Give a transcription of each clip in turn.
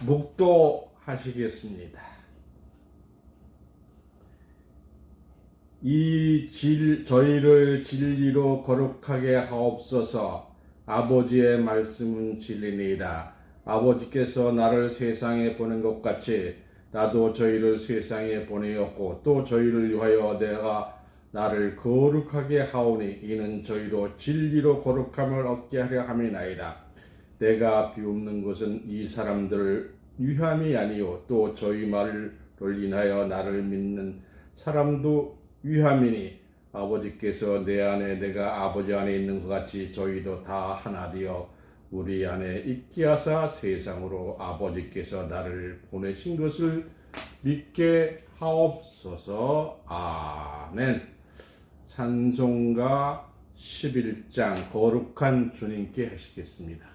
묵도하시겠습니다. 저희를 진리로 거룩하게 하옵소서. 아버지의 말씀은 진리니이다. 아버지께서 나를 세상에 보낸 것 같이 나도 저희를 세상에 보내었고 또 저희를 위하여 내가 나를 거룩하게 하오니 이는 저희로 진리로 거룩함을 얻게 하려 함이나이다. 내가 비웃는 것은 이 사람들을 위함이 아니요 또 저희 말을 인하여 나를 믿는 사람도 위함이니 아버지께서 내 안에 내가 아버지 안에 있는 것 같이 저희도 다 하나 되어 우리 안에 있게 하사 세상으로 아버지께서 나를 보내신 것을 믿게 하옵소서. 아멘. 찬송가 11장 거룩한 주님께 하시겠습니다.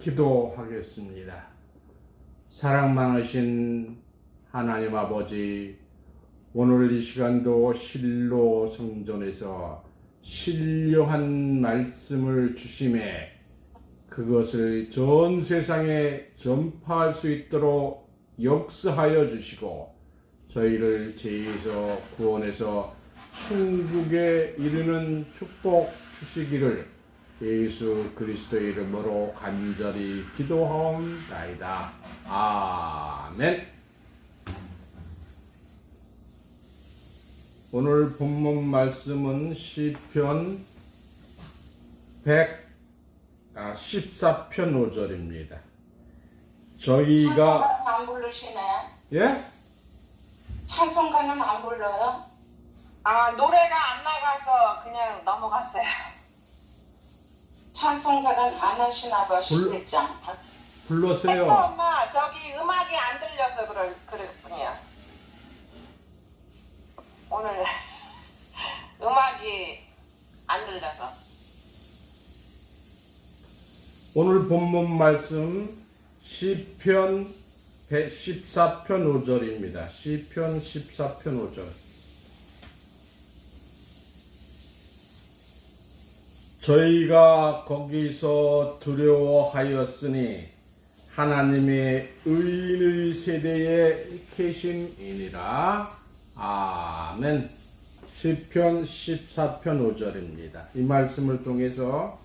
기도하겠습니다. 사랑 많으신 하나님 아버지, 오늘 이 시간도 실로 성전에서 신령한 말씀을 주심에 그것을 전 세상에 전파할 수 있도록 역사하여 주시고 저희를 죄에서 구원해서 천국에 이르는 축복 주시기를 예수 그리스도의 이름으로 간절히 기도하옵나이다. 아멘. 오늘 본문 말씀은 시편 14편 5절입니다. 저희가 찬송가는 안 부르시네. 예? 찬송가는 안 불러요? 아, 노래가 안 나가서 그냥 넘어갔어요. 찬송가는 안 하시나 봐. 11장. 불러세요. 했어, 엄마. 저기 음악이 안 들려서 그럴 뿐이야. 오늘 음악이 안 들려서. 오늘 본문 말씀 시편 14편 5절입니다. 시편 14편 5절. 저희가 거기서 두려워하였으니 하나님의 의인의 세대에 계심이니라. 아멘. 시편 14편 5절입니다. 이 말씀을 통해서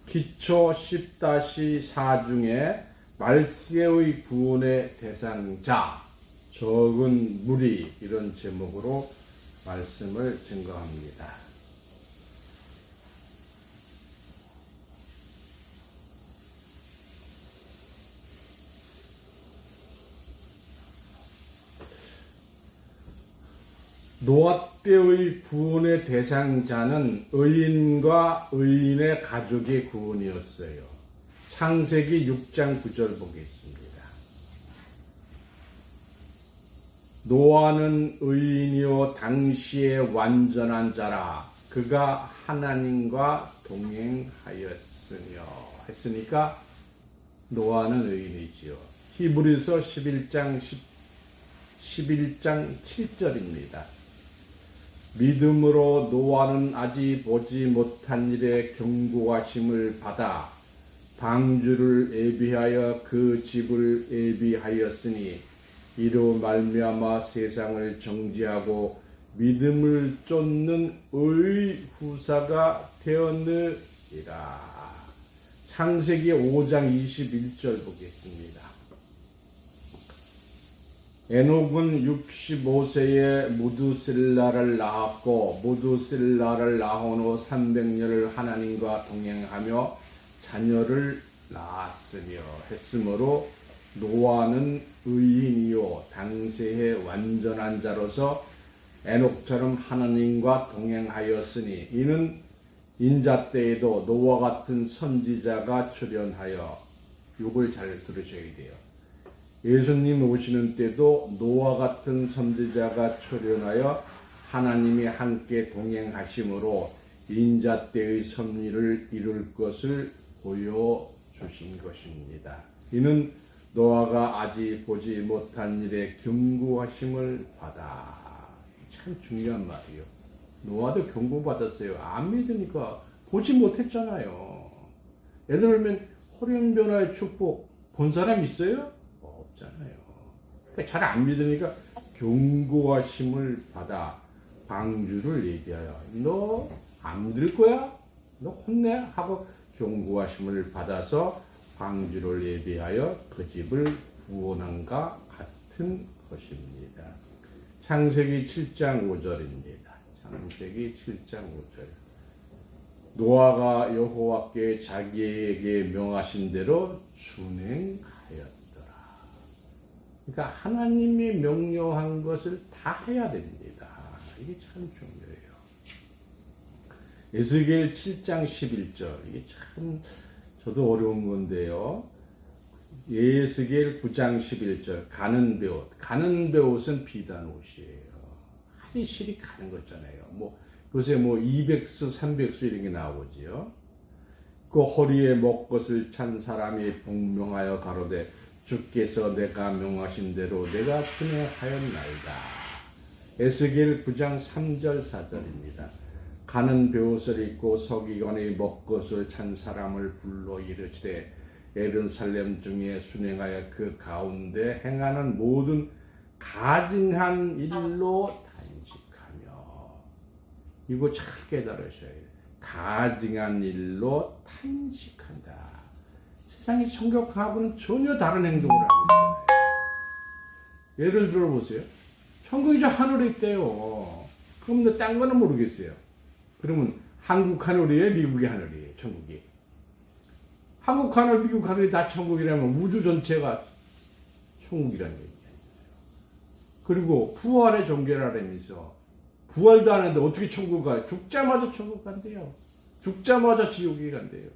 기초 10-4 중에 말세의 구원의 대상자, 적은 무리 이런 제목으로 말씀을 증거합니다. 노아 때의 구원의 대상자는 의인과 의인의 가족의 구원이었어요. 창세기 6장 9절 보겠습니다. 노아는 의인이요 당시의 완전한 자라. 그가 하나님과 동행하였으며 했으니까 노아는 의인이지요. 히브리서 11장 7절입니다. 믿음으로 노아는 아직 보지 못한 일에 경고하심을 받아 방주를 예비하여 그 집을 예비하였으니 이로 말미암아 세상을 정죄하고 믿음을 쫓는 의후사가 되었느니라. 창세기 5장 21절 보겠습니다. 에녹은 65세에 무두셀라를 낳았고 무두셀라를 낳은 후 300년을 하나님과 동행하며 자녀를 낳았으며 했으므로 노아는 의인이요 당시의 완전한 자로서 에녹처럼 하나님과 동행하였으니 이는 인자 때에도 노아 같은 선지자가 출현하여 이걸 잘 들으셔야 돼요. 예수님 오시는 때도 노아 같은 선지자가 출현하여 하나님이 함께 동행하심으로 인자 때의 섭리를 이룰 것을 보여주신 것입니다. 이는 노아가 아직 보지 못한 일에 경고하심을 받아. 참 중요한 말이에요. 노아도 경고받았어요. 안 믿으니까 보지 못했잖아요. 예를 들면 호련변화의 축복 본 사람 있어요? 없잖아요. 그러니까 잘 안 믿으니까 경고하심을 받아 방주를 얘기하여 너 안 믿을 거야? 너 혼내? 하고 경고하심을 받아서 방주를 예비하여 그 집을 구원한과 같은 것입니다. 창세기 7장 5절입니다. 창세기 7장 5절. 노아가 여호와께 자기에게 명하신 대로 준행하였더라. 그러니까 하나님이 명령한 것을 다 해야 됩니다. 이게 참 중요해요. 에스겔 7장 11절. 이게 참 저도 어려운 건데요. 에스겔 9장 11절. 가는 배옷. 가는 배옷은 비단 옷이에요. 하리 실이 가는 거잖아요. 요새 200수, 300수 이런 게 나오지요. 그 허리에 먹것을 찬 사람이 복명하여 가로되 주께서 내가 명하신 대로 내가 준행하였나이다. 에스겔 9장 3절 4절입니다. 가는 베옷을 입고 서기관의 먹것을 찬 사람을 불러 이르시되 예루살렘 중에 순행하여 그 가운데 행하는 모든 가증한 일로 탄식하며. 이거 잘 깨달으셔야 돼요. 가증한 일로 탄식한다. 세상의 천국하고는 전혀 다른 행동을 하고 있잖아요. 예를 들어 보세요. 천국이 저 하늘에 있대요. 그럼 딴 거는 모르겠어요. 그러면 한국 하늘이에요? 미국의 하늘이에요? 천국이? 한국 하늘, 미국 하늘이 다 천국이라면 우주 전체가 천국이라는 얘기예요. 그리고 부활의 종교라면서 부활도 안 했는데 어떻게 천국 가요? 죽자마자 천국 간대요. 죽자마자 지옥에 간대요.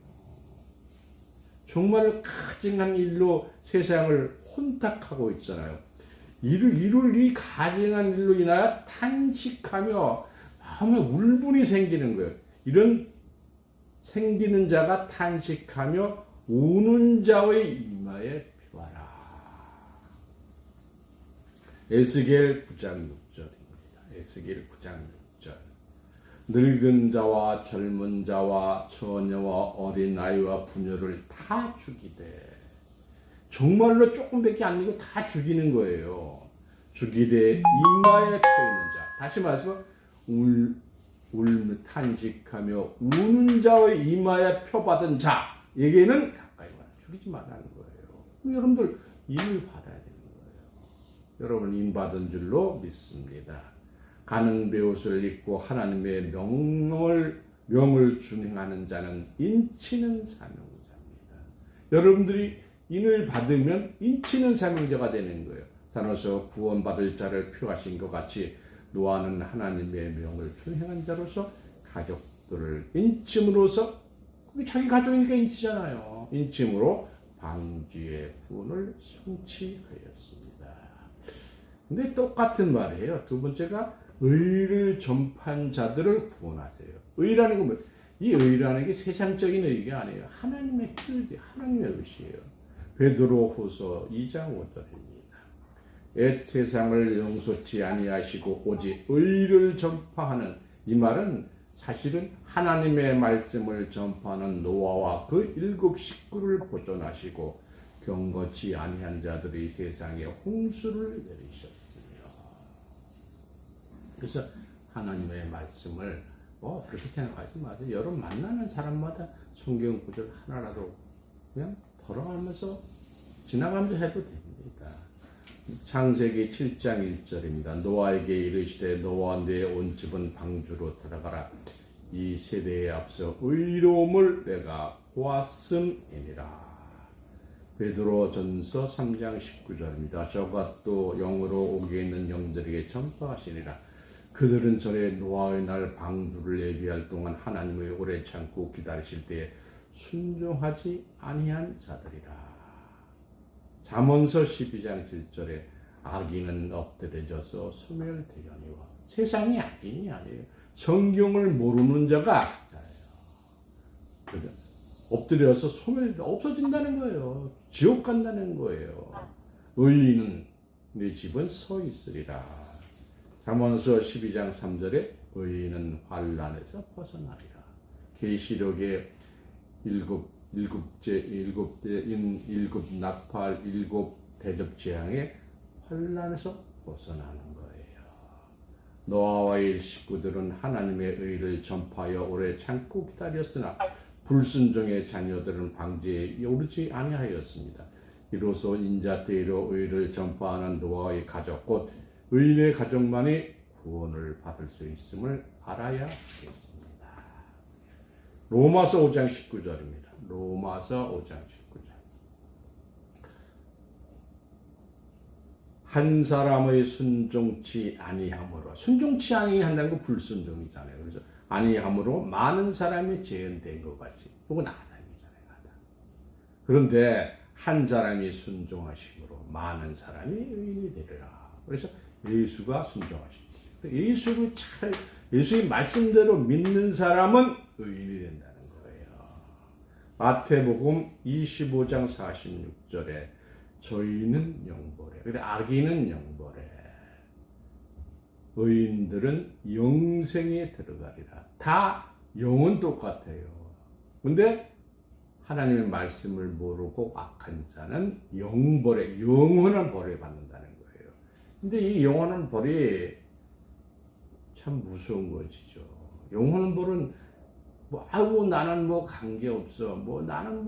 정말 가증한 일로 세상을 혼탁하고 있잖아요. 이를 이 가증한 일로 인하여 탄식하며 마음에 울분이 생기는 거예요. 이런 생기는 자가 탄식하며 우는 자의 이마에 피하라. 에스겔 9장 6절입니다. 에스겔 9장 6절. 늙은 자와 젊은 자와 처녀와 어린아이와 부녀를 다 죽이되. 정말로 조금밖에 안 되고 다 죽이는 거예요. 죽이되 이마에 펴 있는 자. 다시 말해서 탄식하며 우는 자의 이마에 표받은 자에게는 가까이 와 죽이지 말라는 거예요. 여러분들 임을 받아야 되는 거예요. 여러분 임 받은 줄로 믿습니다. 가는 베옷을 입고 하나님의 명을 준행하는 자는 인치는 사명자입니다. 여러분들이 인을 받으면 인치는 사명자가 되는 거예요. 산에서 구원받을 자를 표하신 것 같이 노아는 하나님의 명을 준행한 자로서 가족들을 인침으로써 그게 자기 가족이니까 인치잖아요. 인침으로 방주의 구원을 성취하였습니다. 근데 똑같은 말이에요. 두 번째가 의를 전파한 자들을 구원하세요. 의라는 건 뭐예요? 이 의라는 게 세상적인 의가 아니에요. 하나님의 뜻이, 하나님의 의시예요. 베드로후서 2장 5절입니다. 옛 세상을 용서치 아니하시고 오직 의를 전파하는, 이 말은 사실은 하나님의 말씀을 전파하는 노아와 그 7 식구를 보존하시고 경거치 아니한 자들이 세상에 홍수를 내리셨으며. 그래서 하나님의 말씀을 그렇게 생각하지 마세요. 여러분 만나는 사람마다 성경 구절 하나라도 그냥 돌아가면서 지나가면서 해도 됩니다. 창세기 7장 1절입니다. 노아에게 이르시되 노아와 내 온 집은 방주로 들어가라. 이 세대에 앞서 의로움을 내가 보았음이니라. 베드로전서 3장 19절입니다. 저가 또 영으로 오게 있는 영들에게 전파하시니라. 그들은 전에 노아의 날 방주를 예비할 동안 하나님의 오래 참고 기다리실 때에 순종하지 아니한 자들이라. 잠언서 12장 7절에 악인은 엎드려져서 소멸되려니와. 세상이 악인이 아니에요. 성경을 모르는 자가 악자예요. 엎드려서 없어진다는 거예요. 지옥 간다는 거예요. 의인은 네 집은 서 있으리라. 잠언서 12장 3절에 의인은 환난에서 벗어나리라. 계시록의 일곱 나팔, 7 대접 재앙의 환난에서 벗어나는 거예요. 노아와의 식구들은 하나님의 의를 전파하여 오래 참고 기다렸으나 불순종의 자녀들은 방주에 오르지 아니하였습니다. 이로써 인자대로 의를 전파하는 노아의 가족, 곧 의인의 가족만이 구원을 받을 수 있음을 알아야 하겠습니다. 로마서 5장 19절입니다. 로마서 5장 19절. 한 사람의 순종치 아니함으로, 순종치 아니한다는 건 불순종이잖아요. 그래서 아니함으로 많은 사람이 재현된 것 같이, 혹은 아담이잖아요. 아담. 그런데 한 사람이 순종하심으로 많은 사람이 의인이 되리라. 그래서 예수가 순종하십니다. 예수의 말씀대로 믿는 사람은 의인이 된다는 거예요. 마태복음 25장 46절에 저희는 영벌에, 그래 악인은 영벌에, 의인들은 영생에 들어가리라. 다 영은 똑같아요. 근데 하나님의 말씀을 모르고 악한 자는 영벌에, 영원한 벌을 받는다는 거예요. 근데 이 영원한 벌이 참 무서운 것이죠. 영원한 벌은 나는 관계없어. 나는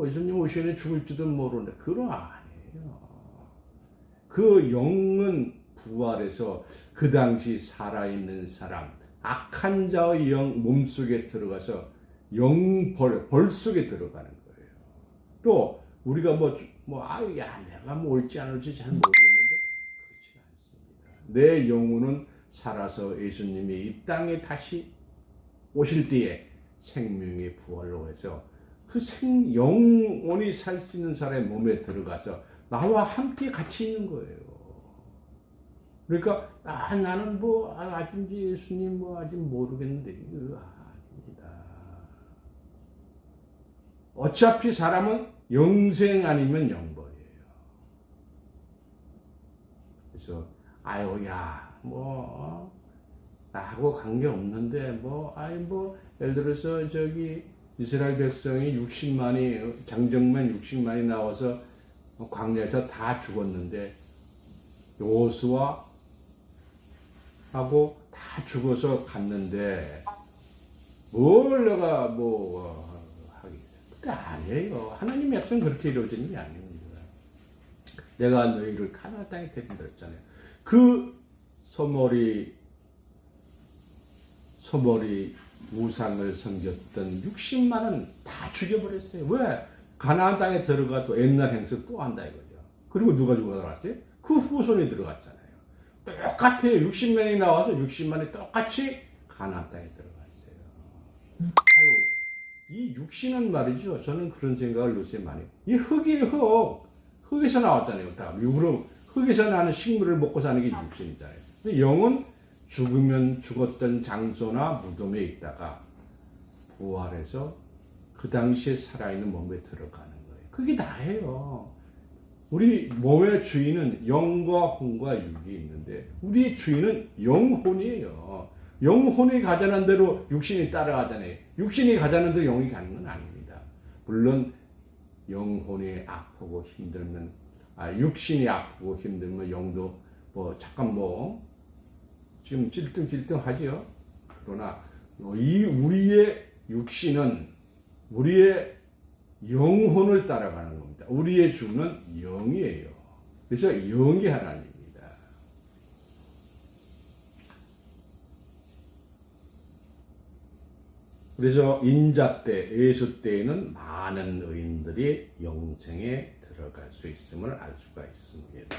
예수님 오시는 죽을지도 모르는데, 그런 아니에요. 그 영은 부활해서 그 당시 살아있는 사람, 악한 자의 영 몸속에 들어가서 벌 속에 들어가는 거예요. 또 우리가 내가 올지 안 올지 잘 모르겠는데 그렇지 않습니다. 내 영혼은 살아서 예수님이 이 땅에 다시 오실 때에 생명의 부활로 해서 그 영혼이 살 수 있는 사람의 몸에 들어가서 나와 함께 같이 있는 거예요. 그러니까 나는 아직 예수님 아직 모르겠는데 아닙니다. 어차피 사람은 영생 아니면 영벌이에요. 그래서 나하고 관계 없는데 예를 들어서 이스라엘 백성이 60만이 장정만 60만이 나와서 광야에서 다 죽었는데 여호수아 하고 다 죽어서 갔는데 뭘 내가 하겠어? 아니에요. 하나님의 약속은 그렇게 이루어지는 게 아닙니다. 내가 너희를 가나안 땅에 데린다 했잖아요. 그 소몰이 우상을 섬겼던 60만은 다 죽여버렸어요. 왜? 가나안 땅에 들어가도 옛날 행석 또 한다 이거죠. 그리고 누가 들어갔지? 그 후손이 들어갔잖아요. 똑같아요. 60만이 나와서 60만이 똑같이 가나안 땅에 들어갔어요. 이 육신은 말이죠. 저는 그런 생각을 요새 많이 해요. 이 흙이에요, 흙. 흙에서 나왔잖아요. 다 흙 흙에서 나는 식물을 먹고 사는 게 육신이잖아요. 근데 영은 죽으면 죽었던 장소나 무덤에 있다가 부활해서 그 당시에 살아있는 몸에 들어가는 거예요. 그게 나예요. 우리 몸의 주인은 영과 혼과 육이 있는데 우리의 주인은 영혼이에요. 영혼이 가자는 대로 육신이 따라가잖아요. 육신이 가자는 대로 영이 가는 건 아닙니다. 물론 영혼이 아프고 힘들면 육신이 아프고 힘들면 영도 잠깐 지금 찔뚱찔뚱하죠. 그러나 이 우리의 육신은 우리의 영혼을 따라가는 겁니다. 우리의 주는 영이에요. 그래서 영이 하나님입니다. 그래서 인자 때, 예수 때에는 많은 의인들이 영생에 들어갈 수 있음을 알 수가 있습니다.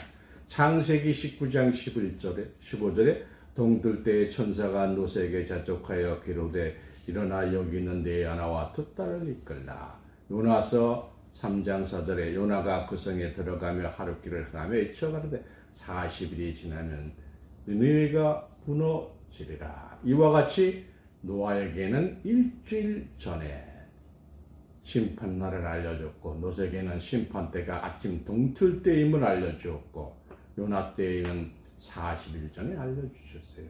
창세기 19장 15절에 동들 때에 천사가 노새에게 자족하여 기록되 일어나 여기 있는 네 아나와 두 딸을 이끌라. 요나서 3장 4절에 요나가 그 성에 들어가며 하룻길을 행하며 외쳐가는데 40일이 지나면 니느웨가 무너지리라. 이와 같이 노아에게는 일주일 전에 심판날을 알려줬고 노새에게는 심판때가 아침 동틀 때임을 알려주었고 요나 때에는 40일 전에 알려주셨어요.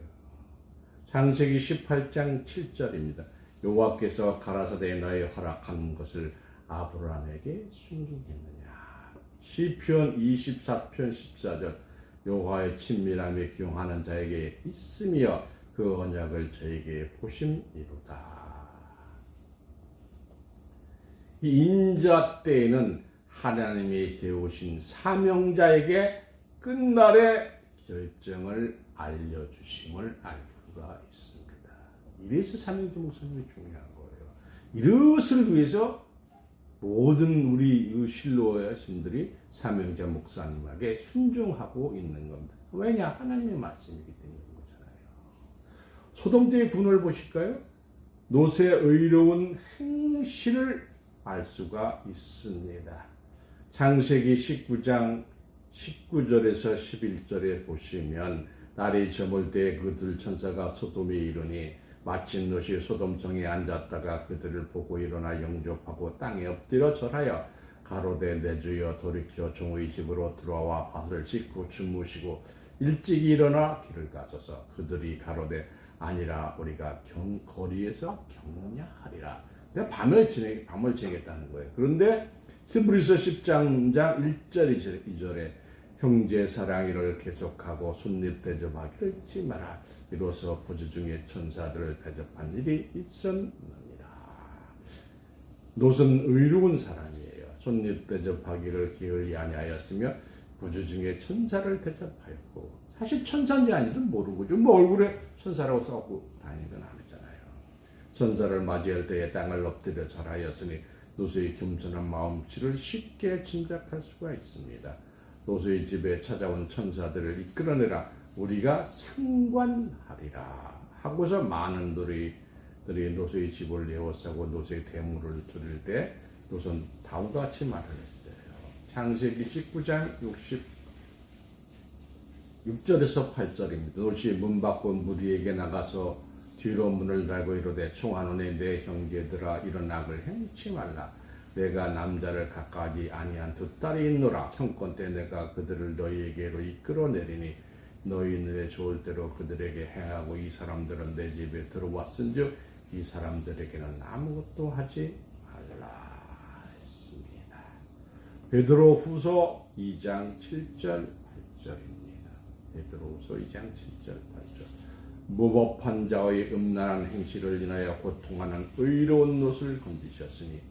창세기 18장 7절입니다. 여호와께서 가라사대에 너희 허락한 것을 아브라함에게 숨기겠느냐. 시편 24편 14절 여호와의 친밀함에 기용하는 자에게 있으며 그 언약을 저에게 보심이로다. 이 인자 때에는 하나님이 세우신 사명자에게 끝날의 결정을 알려주심을 알 수가 있습니다. 이래서 사명자 목사님이 중요한 거예요. 이것을 위해서 모든 우리 실로의 신들이 사명자 목사님에게 순종하고 있는 겁니다. 왜냐? 하나님의 말씀이기 때문에 그렇잖아요. 소돔 때의 군을 보실까요? 노새의 의로운 행실을 알 수가 있습니다. 창세기 19장 19절에서 11절에 보시면 날이 저물 때 그들 천사가 소돔에 이르니 마침 롯이 소돔성에 앉았다가 그들을 보고 일어나 영접하고 땅에 엎드려 절하여 가로되 내 주여 돌이켜 종의 집으로 들어와 밭을 씻고 주무시고 일찍이 일어나 길을 가소서. 그들이 가로되 아니라 우리가 거리에서 경냐하리라. 밤을 지내겠다는 거예요. 그런데 히브리서 10장 1절 2절에 형제 사랑이를 계속하고 손님 대접하기를 잊지 마라. 이로써 부지 중에 천사들을 대접한 일이 있었느니라. 롯은 의로운 사람이에요. 손님 대접하기를 게을리 아니하였으며 부지 중에 천사를 대접하였고 사실 천사인지 아닌지 모르는 거죠. 얼굴에 천사라고 써갖고 다니는 건 아니잖아요. 천사를 맞이할 때에 땅을 엎드려 절하였으니 롯의 겸손한 마음씨를 쉽게 짐작할 수가 있습니다. 롯의 집에 찾아온 천사들을 이끌어내라. 우리가 상관하리라 하고서 많은 들이 롯의 집을 에워싸고 롯의 대물을 드릴 때 롯은 다음과 같이 말을 했어요. 창세기 19장 6절에서 8절입니다. 롯이 문 밖으로 무리에게 나가서 뒤로 문을 닫고 이르되 총하노니 내 형제들아 이런 악을 행치 말라. 내가 남자를 갖가지 아니한 두 딸이 있노라. 청권 때 내가 그들을 너희에게로 이끌어내리니 너희는 좋을 대로 그들에게 행하고 이 사람들은 내 집에 들어왔은즉 이 사람들에게는 아무것도 하지 말라 했습니다. 베드로후서 2장 7절 8절입니다. 베드로후서 2장 7절 8절. 무법한 자의 음란한 행실을 인하여 고통하는 의로운 롯을 건지셨으니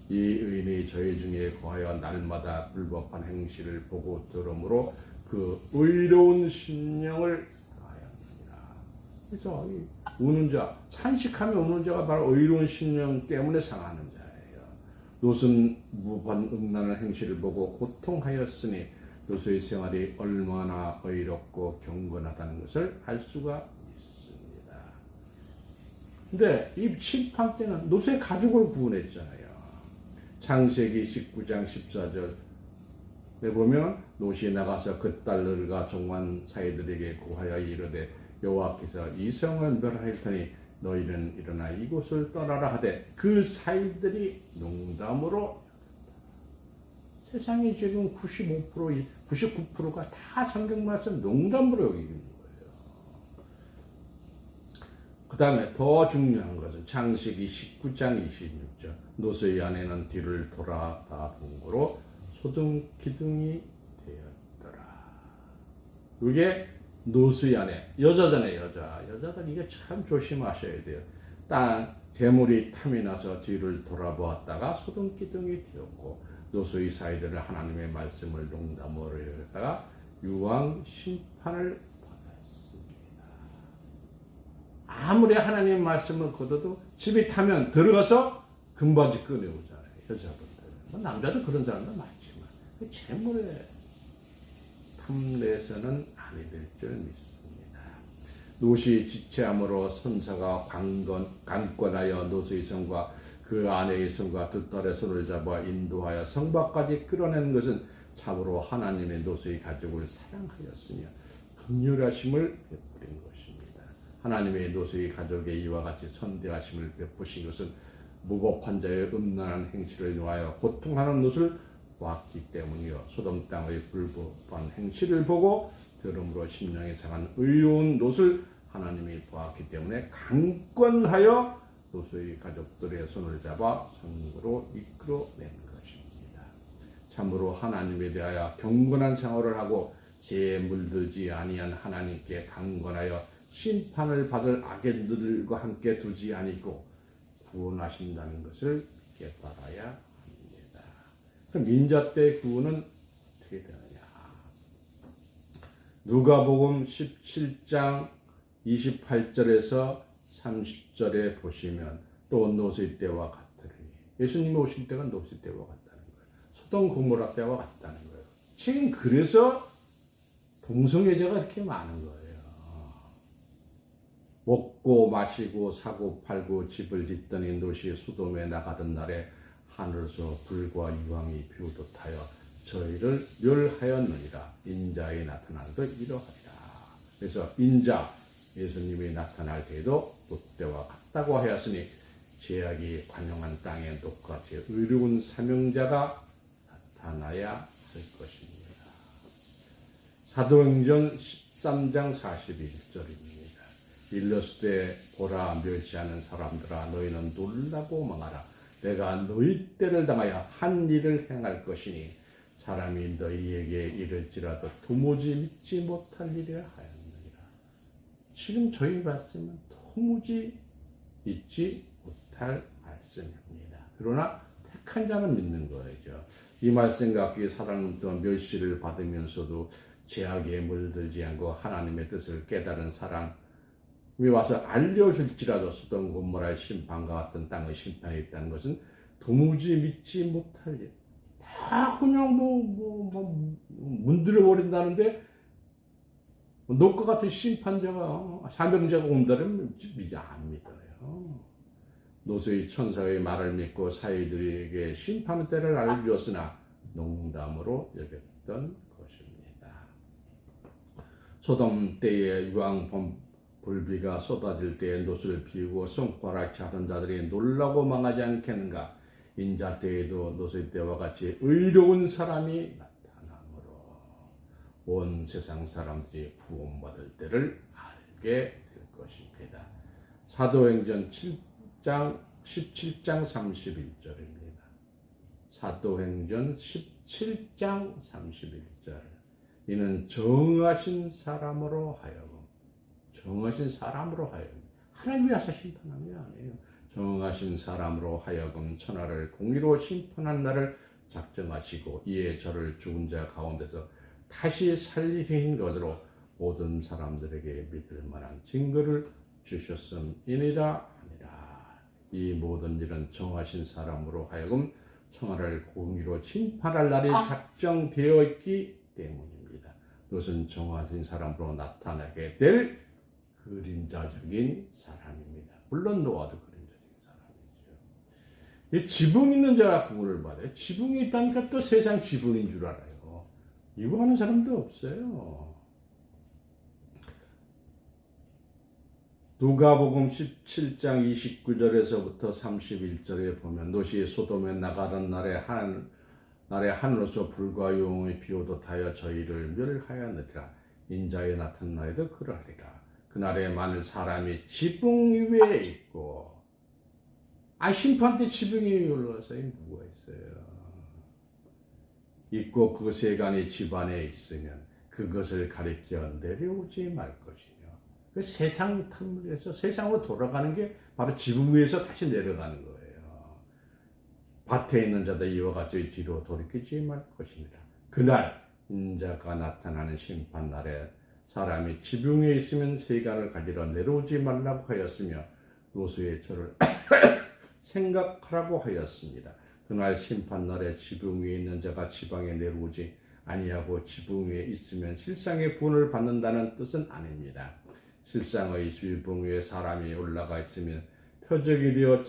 이 의인이 저희 중에 거하여 날마다 불법한 행실을 보고 들으므로 그 의로운 심령을 당하였느니라. 그래서 우는 자, 산식하며 우는 자가 바로 의로운 심령 때문에 상하는 자예요. 롯은 무법한 음란한 행실을 보고 고통하였으니 롯의 생활이 얼마나 의롭고 경건하다는 것을 알 수가 있습니다. 근데 이 심판 때는 롯의 가족을 구원했잖아요. 창세기 19장 14절 보면 롯이 나가서 그 딸들과 종관 사이들에게 고하여 이르되 여호와께서 이 성을 멸하일 테니 너희는 일어나 이곳을 떠나라 하되 그 사이들이 농담으로 세상에 지금 95%, 99%가 다 성경 말씀 농담으로 여기는 거예요. 그 다음에 더 중요한 것은 창세기 19장 26절 노스의 아내는 뒤를 돌아다 본 거로 소등 기둥이 되었더라. 이게 노스의 아내, 여자잖아요. 여자들 이게 참 조심하셔야 돼요. 땅 재물이 탐이 나서 뒤를 돌아보았다가 소등 기둥이 되었고 노스의 사이들을 하나님의 말씀을 농담으로 여겼다가 유황 심판을 받았습니다. 아무리 하나님의 말씀을 거둬도 집에 타면 들어가서 금바지 꺼내오잖아요. 여자분들. 남자도 그런 사람도 많지만 재물에 탐내서는 아니 될 줄 믿습니다. 롯이 지체함으로 선사가 강권하여 롯의 성과 그 아내의 손과 두 딸의 손을 잡아 인도하여 성 밖까지 끌어내는 것은 참으로 하나님의 롯의 가족을 사랑하였으며 긍휼하심을 베푸린 것입니다. 하나님의 롯의 가족의 이와 같이 선대하심을 베푸신 것은 무고한 자의 음란한 행실을 위하여 고통하는 롯을 보았기 때문이요 소돔 땅의 불법한 행실을 보고 들음으로 심령이 상한 의로운 롯을 하나님이 보았기 때문에 강권하여 롯의 가족들의 손을 잡아 성으로 이끌어낸 것입니다. 참으로 하나님에 대하여 경건한 생활을 하고 죄에 물들지 아니한 하나님께 강권하여 심판을 받을 악인들과 함께 두지 아니고 구원하신다는 것을 깨달아야 합니다. 그럼 인자 때 구원은 어떻게 되느냐? 누가복음 17장 28절에서 30절에 보시면 또 롯의 때와 같으니 예수님이 오실 때가 롯의 때와 같다는 거예요. 소돔 고모라 때와 같다는 거예요. 지금 그래서 동성애자가 이렇게 많은 거예요. 먹고 마시고 사고 팔고 집을 짓더니 롯이 소돔에 나가던 날에 하늘에서 불과 유황이 비오듯하여 저희를 멸하였느니라. 인자에 나타난 것 이러하리라. 그래서 인자 예수님이 나타날 때에도 롯 때와 같다고 하였으니 죄악이 관용한 땅에 똑같이 의로운 사명자가 나타나야 할 것입니다. 사도행전 13장 41절입니다. 일렀을 때 보라 멸시하는 사람들아 너희는 놀라고 망하라. 내가 너희 때를 당하여 한 일을 행할 것이니 사람이 너희에게 이를지라도 도무지 믿지 못할 일을 하였느니라. 지금 저희 말씀은 도무지 믿지 못할 말씀입니다. 그러나 택한 자는 믿는 거죠. 이 말씀 갖기에 사람은 멸시를 받으면서도 죄악에 물들지 않고 하나님의 뜻을 깨달은 사람이 와서 알려줄지라도 소돔 고모라의 심판과 같은 땅의 심판이 있다는 것은 도무지 믿지 못할 일. 다 그냥 문드려 버린다는데 롯과 같은 심판자가 사명자가 온다면 믿지 안 믿어요. 롯의 천사의 말을 믿고 사이들에게 심판의 때를 알려주었으나 농담으로 여겼던 것입니다. 소돔 때에 유황 불비가 쏟아질 때에 롯을 비우고 손가락질 하던 자들이 놀라고 망하지 않겠는가. 인자 때에도 롯의 때와 같이 의로운 사람이 나타나므로 온 세상 사람들이 구원받을 때를 알게 될 것입니다. 사도행전 17장 31절입니다. 사도행전 17장 31절. 이는 정하신 사람으로 하여금 하나님이 와서 심판한 게 아니에요. 정하신 사람으로 하여금 천하를 공의로 심판한 날을 작정하시고 이에 저를 죽은 자 가운데서 다시 살리신 것으로 모든 사람들에게 믿을 만한 증거를 주셨음이니라 하니라. 이 모든 일은 정하신 사람으로 하여금 천하를 공의로 심판할 날이 작정되어 있기 때문입니다. 그것은 정하신 사람으로 나타나게 될 그림자적인 사람입니다. 물론 노아도 그림자적인 사람이죠. 이 지붕 있는 자가 구원을 받아요. 지붕이 있다니까 또 세상 지붕인 줄 알아요. 이거 하는 사람도 없어요. 누가복음 17장 29절에서부터 31절에 보면 노시 소돔에 나가던 날에 하늘로서 불과 용의 비오도 타여 저희를 멸하였느니라. 인자에 나타난 날에도 그러하리라. 그날에 만일 사람이 지붕 위에 있고 심판 때 지붕 위에 올라가서 누가 있어요? 있고 그 세간이 집안에 있으면 그것을 가리켜 내려오지 말 것이며 그 세상 탐문에서 세상으로 돌아가는 게 바로 지붕 위에서 다시 내려가는 거예요. 밭에 있는 자들 이와 같이 뒤로 돌이키지 말 것입니다. 그날 인자가 나타나는 심판날에 사람이 지붕 위에 있으면 세간을 가지러 내려오지 말라고 하였으며 노수의 절을 생각하라고 하였습니다. 그날 심판날에 지붕 위에 있는 자가 지방에 내려오지 아니하고 지붕 위에 있으면 실상의 구원을 받는다는 뜻은 아닙니다. 실상의 지붕 위에 사람이 올라가 있으면 표적이 되어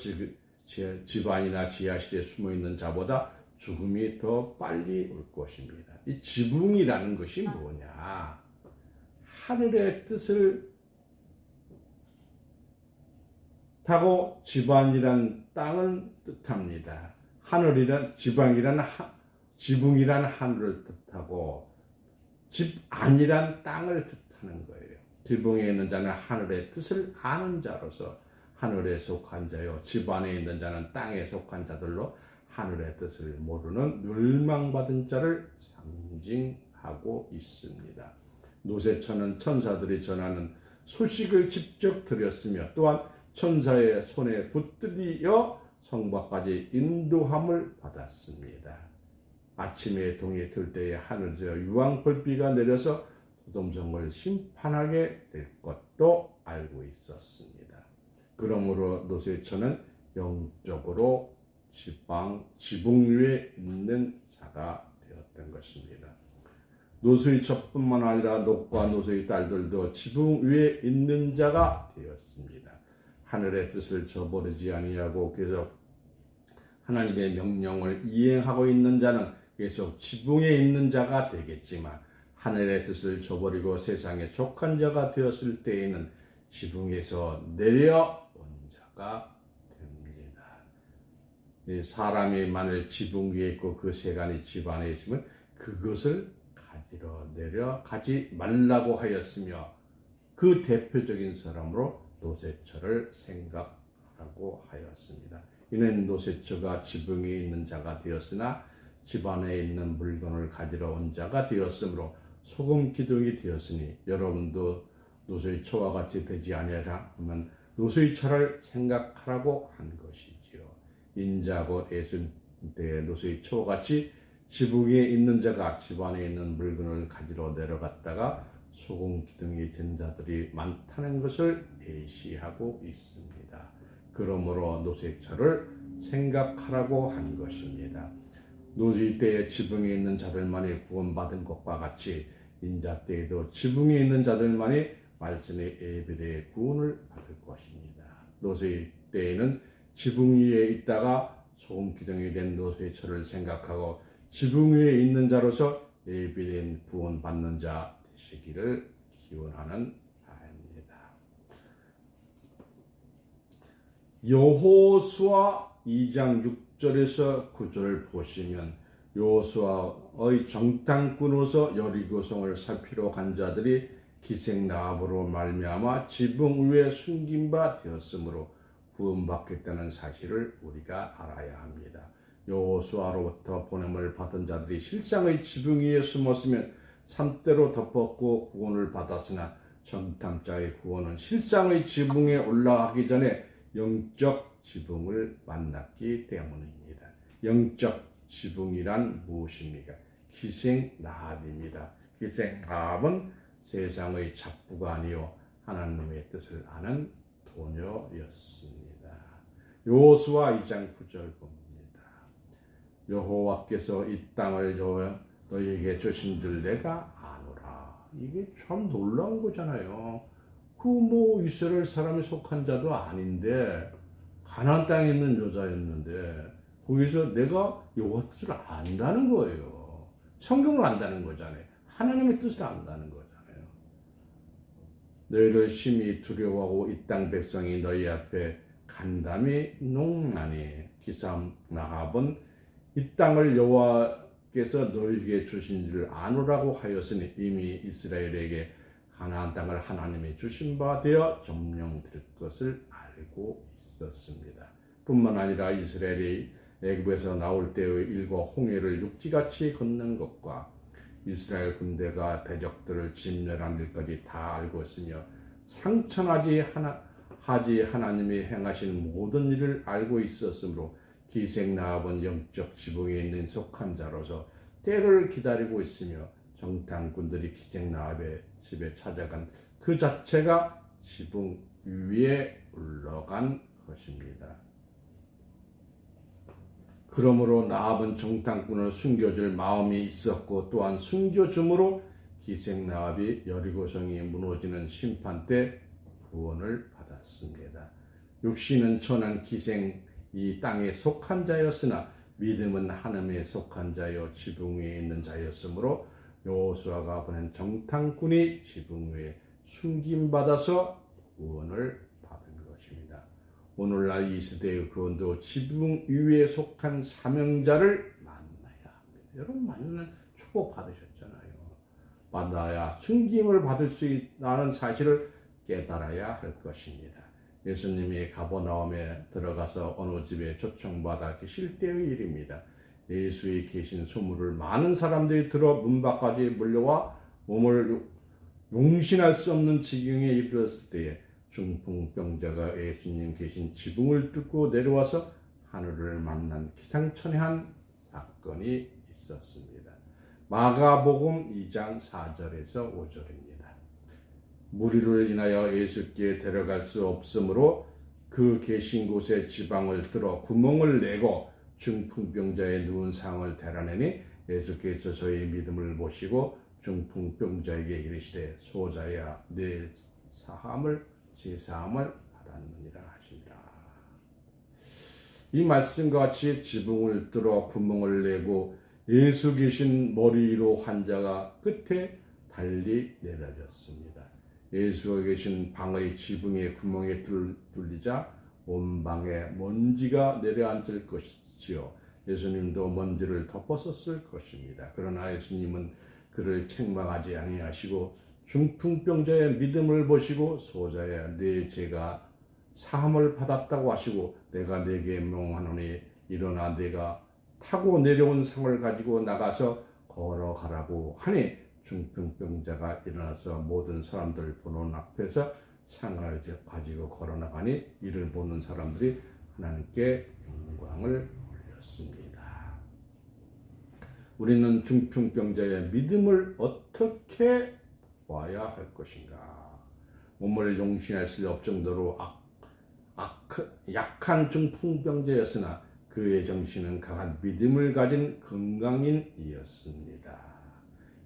집안이나 지하실에 숨어있는 자보다 죽음이 더 빨리 올 것입니다. 이 지붕이라는 것이 뭐냐? 하늘의 뜻을 타고 집안이란 땅을 뜻합니다. 하늘이란 지붕이란 하늘을 뜻하고 집안이란 땅을 뜻하는 거예요. 지붕에 있는 자는 하늘의 뜻을 아는 자로서 하늘에 속한 자요, 집안에 있는 자는 땅에 속한 자들로 하늘의 뜻을 모르는 멸망받은 자를 상징하고 있습니다. 노새처는 천사들이 전하는 소식을 직접 들었으며 또한 천사의 손에 붙들려 성밖까지 인도함을 받았습니다. 아침에 동이 들 때에 하늘에서 유황불비가 내려서 소돔성을 심판하게 될 것도 알고 있었습니다. 그러므로 노새처는 영적으로 지붕 위에 있는 자가 되었던 것입니다. 노수의 첩뿐만 아니라 녹과 노수의 딸들도 지붕 위에 있는 자가 되었습니다. 하늘의 뜻을 저버리지 아니하고 계속 하나님의 명령을 이행하고 있는 자는 계속 지붕에 있는 자가 되겠지만 하늘의 뜻을 저버리고 세상에 속한 자가 되었을 때에는 지붕에서 내려온 자가 됩니다. 사람이 만일 지붕 위에 있고 그 세간이 집 안에 있으면 그것을 가지러 내려가지 말라고 하였으며 그 대표적인 사람으로 노새처를 생각하라고 하였습니다. 이는 노새처가 지붕에 있는 자가 되었으나 집 안에 있는 물건을 가지러 온 자가 되었으므로 소금 기둥이 되었으니 여러분도 노새처와 같이 되지 아니하라 하면 노새처를 생각하라고 한 것이지요. 인자고 예수님 때의 노새처와 같이 지붕에 있는 자가 집 안에 있는 물건을 가지러 내려갔다가 소금 기둥이 된 자들이 많다는 것을 예시하고 있습니다. 그러므로 노새처를 생각하라고 한 것입니다. 노시 때의 지붕에 있는 자들만이 구원받은 것과 같이 인자 때에도 지붕에 있는 자들만이 말씀의 예배의 구원을 받을 것입니다. 노시 때에는 지붕 위에 있다가 소금 기둥이 된 노새처를 생각하고 지붕 위에 있는 자로서 예비된 구원 받는 자 되시기를 기원하는 바입니다. 여호수아 2장 6절에서 9절 보시면 여호수아의 정탐꾼으로서 여리고성을 살피러 간 자들이 기생나합으로 말미암아 지붕 위에 숨긴 바 되었으므로 구원받겠다는 사실을 우리가 알아야 합니다. 여호수아로부터 보냄을 받은 자들이 실상의 지붕 위에 숨었으면 삼대로 덮었고 구원을 받았으나 정탐자의 구원은 실상의 지붕에 올라가기 전에 영적 지붕을 만났기 때문입니다. 영적 지붕이란 무엇입니까? 기생나합입니다. 기생나합은 세상의 잡부가 아니요 하나님의 뜻을 아는 도녀였습니다. 여호수아 2장 9절 봅니다. 여호와께서 이 땅을 너에게 주신들 내가 아노라. 이게 참 놀라운 거잖아요. 이스라엘 사람이 속한 자도 아닌데 가나안 땅에 있는 여자였는데 거기서 내가 여호와 뜻을 안다는 거예요. 성경을 안다는 거잖아요. 하나님의 뜻을 안다는 거잖아요. 너희를 심히 두려워하고 이 땅 백성이 너희 앞에 간담이 농나니 기삼 나합은 이 땅을 여호와께서 너희에게 주신 줄 아노라고 하였으니 이미 이스라엘에게 가나안 땅을 하나님이 주신 바 되어 점령될 것을 알고 있었습니다. 뿐만 아니라 이스라엘이 애굽에서 나올 때의 일과 홍해를 육지같이 걷는 것과 이스라엘 군대가 대적들을 진멸한 일까지 다 알고 있으며 상천하지 하나님이 행하신 모든 일을 알고 있었으므로 기생나합은 영적 지붕에 있는 속한 자로서 때를 기다리고 있으며 정탐꾼들이 기생나합의 집에 찾아간 그 자체가 지붕 위에 올라간 것입니다. 그러므로 나합은 정탐꾼을 숨겨줄 마음이 있었고 또한 숨겨줌으로 기생나합이 여리고성이 무너지는 심판 때 구원을 받았습니다. 육신은 천한 기생 이 땅에 속한 자였으나 믿음은 하나님에 속한 자여 지붕 위에 있는 자였으므로 여호수아가 보낸 정탐꾼이 지붕 위에 숨김받아서 구원을 받은 것입니다. 오늘날 이 시대의 구원도 지붕 위에 속한 사명자를 만나야 합니다. 여러분 만나는 축복 받으셨잖아요. 만나야 숨김을 받을 수 있다는 사실을 깨달아야 할 것입니다. 예수님이 가버나움에 들어가서 어느 집에 초청받아 계실 때의 일입니다. 예수의 계신 소문을 많은 사람들이 들어 문 밖까지 몰려와 몸을 용신할 수 없는 지경에 이르렀을 때에 중풍병자가 예수님 계신 지붕을 뚫고 내려와서 하늘을 만난 기상천외한 사건이 있었습니다. 마가복음 2장 4절에서 5절입니다. 무리를 인하여 예수께 데려갈 수 없으므로 그 계신 곳에 지방을 뚫어 구멍을 내고 중풍병자의 누운 상을 대라내니 예수께서 저희 믿음을 보시고 중풍병자에게 이르시되 소자야 내 제사함을 받았느니라 하시니라. 이 말씀과 같이 지붕을 뚫어 구멍을 내고 예수 계신 머리 위로 환자가 끝에 달리 내려졌습니다. 예수가 계신 방의 지붕에 구멍에 뚫리자 온 방에 먼지가 내려앉을 것이지요. 예수님도 먼지를 덮었었을 것입니다. 그러나 예수님은 그를 책망하지 아니하시고 중풍병자의 믿음을 보시고 소자야 네 죄가 사함을 받았다고 하시고 내가 네게 명하노니 일어나 네가 타고 내려온 상을 가지고 나가서 걸어가라고 하니 중풍병자가 일어나서 모든 사람들 보는 앞에서 상을 가지고 걸어나가니 이를 보는 사람들이 하나님께 영광을 올렸습니다. 우리는 중풍병자의 믿음을 어떻게 봐야 할 것인가? 몸을 용신할 수 없을 정도로 약한 중풍병자였으나 그의 정신은 강한 믿음을 가진 건강인이었습니다.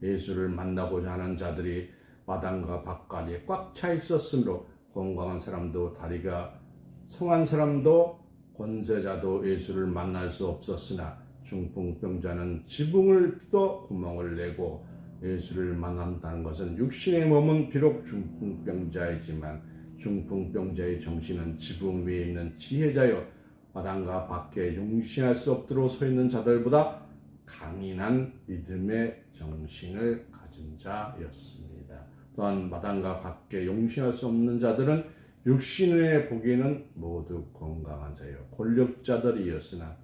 예수를 만나고자 하는 자들이 마당과 밭까지 꽉 차 있었으므로 건강한 사람도 다리가 성한 사람도 권세자도 예수를 만날 수 없었으나 중풍병자는 지붕을 뚫어 구멍을 내고 예수를 만난다는 것은 육신의 몸은 비록 중풍병자이지만 중풍병자의 정신은 지붕 위에 있는 지혜자여 마당과 밖에 용신할 수 없도록 서 있는 자들보다 강인한 믿음의 정신을 가진 자였습니다. 또한 마당과 밖에 용신할 수 없는 자들은 육신의 보기에는 모두 건강한 자요 권력자들이었으나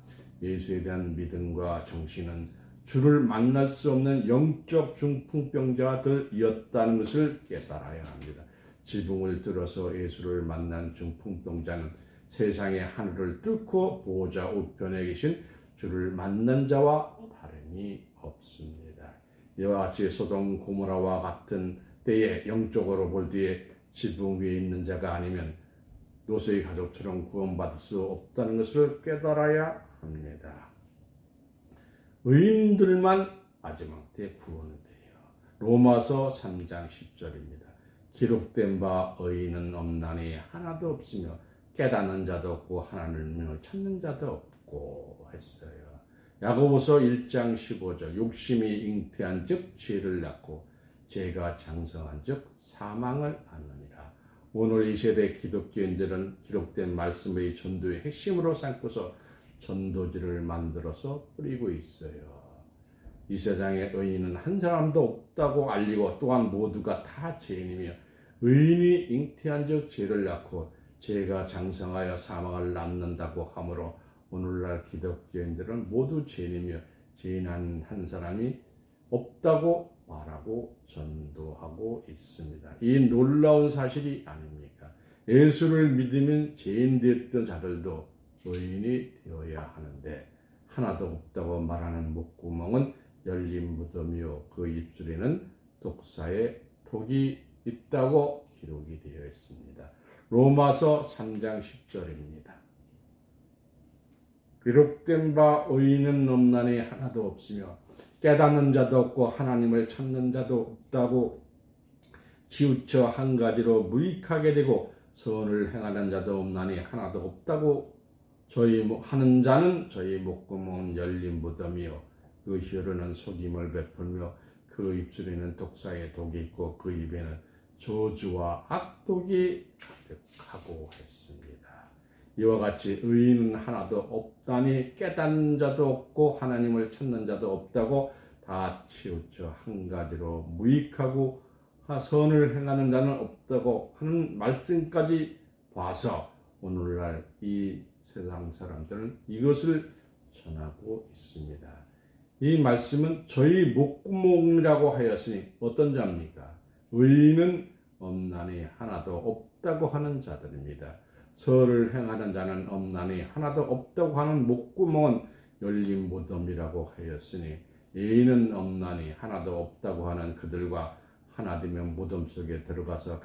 예수에 대한 믿음과 정신은 주를 만날 수 없는 영적 중풍병자들이었다는 것을 깨달아야 합니다. 지붕을 뚫어서 예수를 만난 중풍병자는 세상의 하늘을 뚫고 보호자 우편에 계신 주를 만난 자와 다름이 없습니다. 이와 같이 소돔 고모라와 같은 때에 영적으로 볼 때에 지붕 위에 있는 자가 아니면 노소의 가족처럼 구원받을 수 없다는 것을 깨달아야 합니다. 의인들만 마지막 때 구원을 돼요. 로마서 3장 10절입니다. 기록된 바 의인은 없나니 하나도 없으며 깨닫는 자도 없고 하나님을 찾는 자도 없고 했어요. 야고보서 1장 15절 욕심이 잉태한 즉 죄를 낳고 죄가 장성한 즉 사망을 낳느니라. 오늘 이 세대 기독교인들은 기록된 말씀의 전도의 핵심으로 삼고서 전도지를 만들어서 뿌리고 있어요. 이 세상에 의인은 한 사람도 없다고 알리고 또한 모두가 다 죄인이며 의인이 잉태한 즉 죄를 낳고 죄가 장성하여 사망을 낳는다고 하므로 오늘날 기독교인들은 모두 죄인이며 죄인 한 사람이 없다고 말하고 전도하고 있습니다. 이 놀라운 사실이 아닙니까? 예수를 믿으면 죄인 됐던 자들도 의인이 되어야 하는데 하나도 없다고 말하는 목구멍은 열린 무덤이요 그 입술에는 독사의 독이 있다고 기록이 되어 있습니다. 로마서 3장 10절입니다. 기록된 바 의인은 없나니 하나도 없으며 깨닫는 자도 없고 하나님을 찾는 자도 없다고 치우쳐 한 가지로 무익하게 되고 선을 행하는 자도 없나니 하나도 없다고 하는 자는 저희 목구멍은 열린 무덤이요 그 혀로는 속임을 베풀며 그 입술에는 독사의 독이 있고 그 입에는 저주와 악독이 가득하고 했습니다. 이와 같이 의인은 하나도 없다니 깨닫는 자도 없고 하나님을 찾는 자도 없다고 다 치우쳐 한 가지로 무익하고 선을 행하는 자는 없다고 하는 말씀까지 봐서 오늘날 이 세상 사람들은 이것을 전하고 있습니다. 이 말씀은 저희 목구멍이라고 하였으니 어떤 자입니까? 의인은 없나니 하나도 없다고 하는 자들입니다. 선을 행하는 자는 없나니 하나도 없다고 하는 목구멍은 열린 무덤이라고 하였으니 의인은 없나니 하나도 없다고 하는 그들과 하나 되면 무덤 속에 들어가서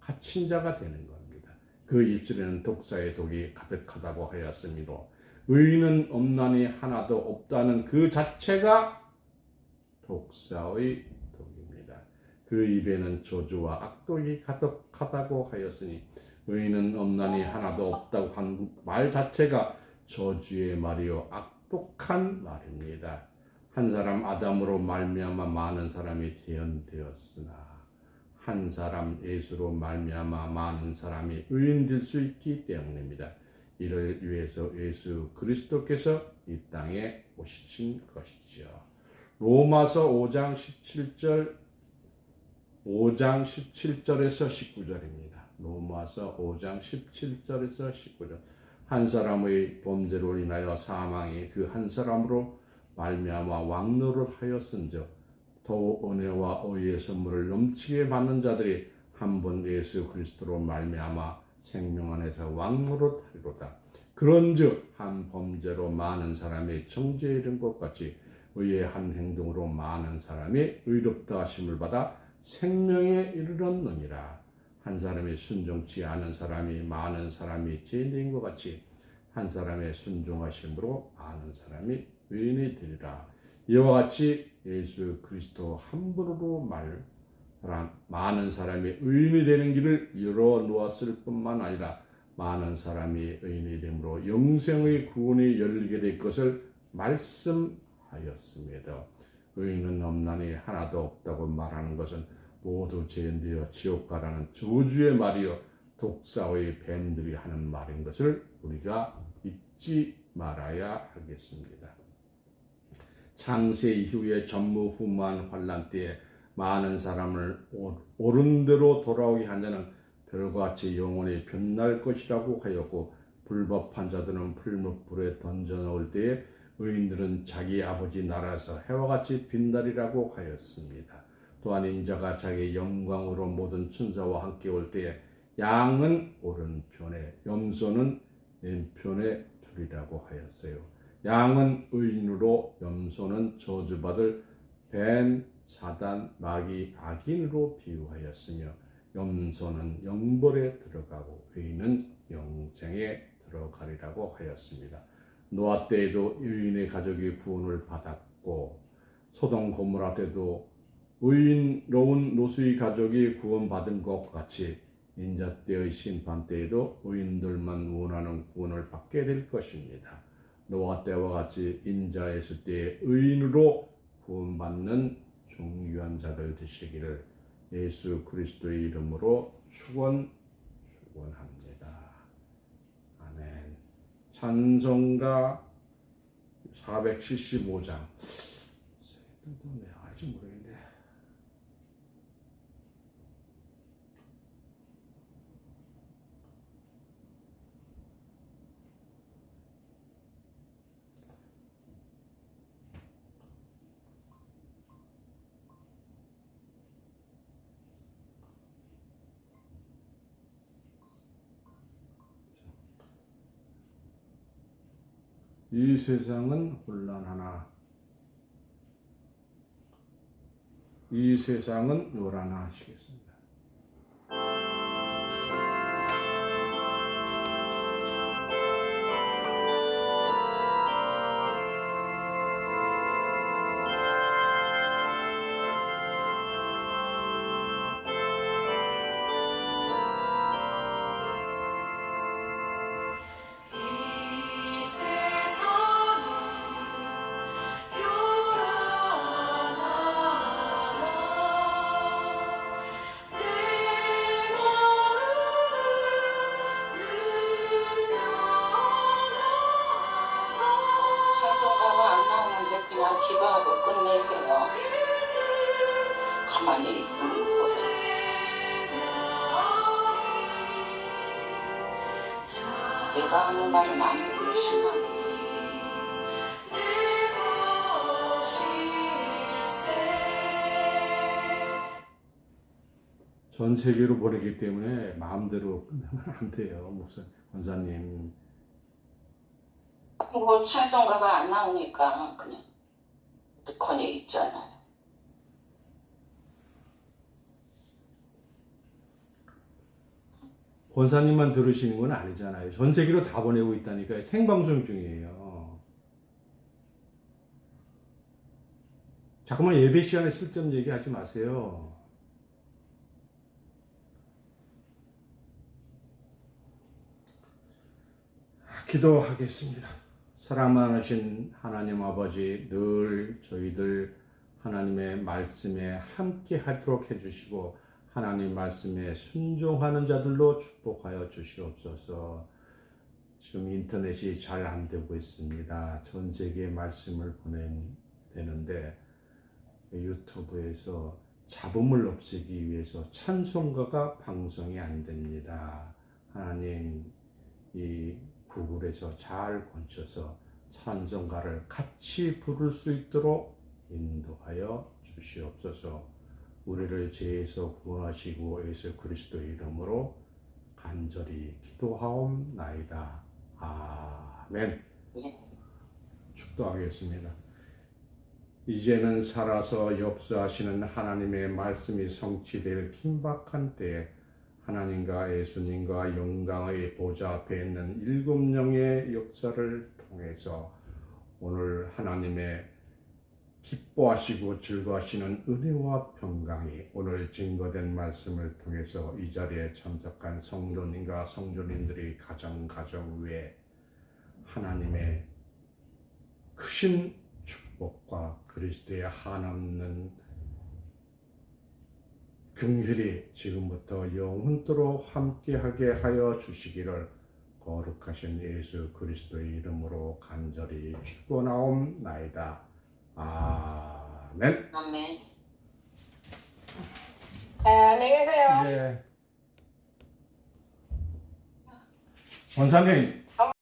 갇힌 자가 되는 겁니다. 그 입술에는 독사의 독이 가득하다고 하였으므로 의인은 없나니 하나도 없다는 그 자체가 독사의 독입니다. 그 입에는 저주와 악독이 가득하다고 하였으니 의인은 없나니 하나도 없다고 한 말 자체가 저주의 말이요 악독한 말입니다. 한 사람 아담으로 말미암아 많은 사람이 태어되었으나 한 사람 예수로 말미암아 많은 사람이 의인 될 수 있기 때문입니다. 이를 위해서 예수 그리스도께서 이 땅에 오신 것이죠. 로마서 5장 17절에서 19절입니다. 로마서 5장 17절에서 19절. 한 사람의 범죄로 인하여 사망이 그 한 사람으로 말미암아 왕노를 하였은즉 더 은혜와 의의 선물을 넘치게 받는 자들이 한 번 예수 그리스도로 말미암아 생명 안에서 왕노릇하리로다. 그런즉 한 범죄로 많은 사람이 정죄에 이른 것 같이 의의 한 행동으로 많은 사람이 의롭다 하심을 받아 생명에 이르렀느니라. 한 사람이 순종치 않은 사람이 많은 사람이 죄인인 것 같이 한 사람의 순종하심으로 많은 사람이 의인이 되리라. 이와 같이 예수 그리스도 한 분으로 많은 사람이 의인이 되는 길을 열어 놓았을 뿐만 아니라 많은 사람이 의인이 되므로 영생의 구원이 열리게 될 것을 말씀하였습니다. 의인은 없나니 하나도 없다고 말하는 것은 모두 죄인되어 지옥 가라는 저주의 말이요 독사의 뱀들이 하는 말인 것을 우리가 잊지 말아야 하겠습니다. 창세 이후의 전무후무한 환난 때에 많은 사람을 옳은 대로 돌아오게 한 자는 별과 같이 영원히 빛날 것이라고 하였고 불법한 자들은 풀무불에 던져 넣을 때에 의인들은 자기 아버지 나라에서 해와 같이 빛나리라고 하였습니다. 또한 인자가 자기 영광으로 모든 천사와 함께 올 때에 양은 오른편에 염소는 왼편에 두리라고 하였어요. 양은 의인으로 염소는 저주받을 뱀, 사단, 마귀, 악인으로 비유하였으며 염소는 영벌에 들어가고 의인은 영생에 들어가리라고 하였습니다. 노아 때에도 의인의 가족이 구원을 받았고 소돔 고모라 때도 의인로운 롯의 가족이 구원받은 것 같이 인자 때의 심판 때에도 의인들만 원하는 구원을 받게 될 것입니다. 노아 때와 같이 인자했을 때의 의인으로 구원받는 중요한 자들 되시기를 예수 그리스도의 이름으로 축원합니다. 아멘. 찬송가 475장. 내가 알지 모르겠는데. 이 세상은 혼란하나 이 세상은 요란하 하시겠습니다. 찬송가가 안 나오는데 그냥 기도하고 끝내세요. 가만히 있으면 뭐해. 내가 하는 말은 안 들으시나? 전 세계로 보내기 때문에 마음대로 끝내면 안 돼요. 목사, 권사님. 뭐 찬송가가 안 나오니까 그냥 듣거니 있잖아요. 권사님만 들으시는 건 아니잖아요. 전 세계로 다 보내고 있다니까요. 생방송 중이에요. 자꾸만 예배 시간에 쓸데없는 얘기 하지 마세요. 기도하겠습니다. 사랑 많으신 하나님 아버지, 늘 저희들 하나님의 말씀에 함께 하도록 해주시고 하나님 말씀에 순종하는 자들로 축복하여 주시옵소서. 지금 인터넷이 잘 안 되고 있습니다. 전 세계에 말씀을 보내는데 유튜브에서 잡음을 없애기 위해서 찬송가가 방송이 안 됩니다. 하나님, 이 구글에서 잘 고쳐서 찬송가를 같이 부를 수 있도록 인도하여 주시옵소서. 우리를 죄에서 구원하시고 예수 그리스도의 이름으로 간절히 기도하옵나이다. 아멘. 축도하겠습니다. 이제는 살아서 역사하시는 하나님의 말씀이 성취될 긴박한 때에 하나님과 예수님과 영광의 보좌 앞에 있는 일곱 영의 역사를 통해서 오늘 하나님의 기뻐하시고 즐거워하시는 은혜와 평강이 오늘 증거된 말씀을 통해서 이 자리에 참석한 성도님과 성도님들이 가정 위에 하나님의 크신 축복과 그리스도의 한없는 긍휼이 지금부터 영원토록 함께하게 하여 주시기를 거룩하신 예수 그리스도의 이름으로 간절히 축원하옵나이다. 아멘. 아멘. 안녕히 계세요. 네. 원사님.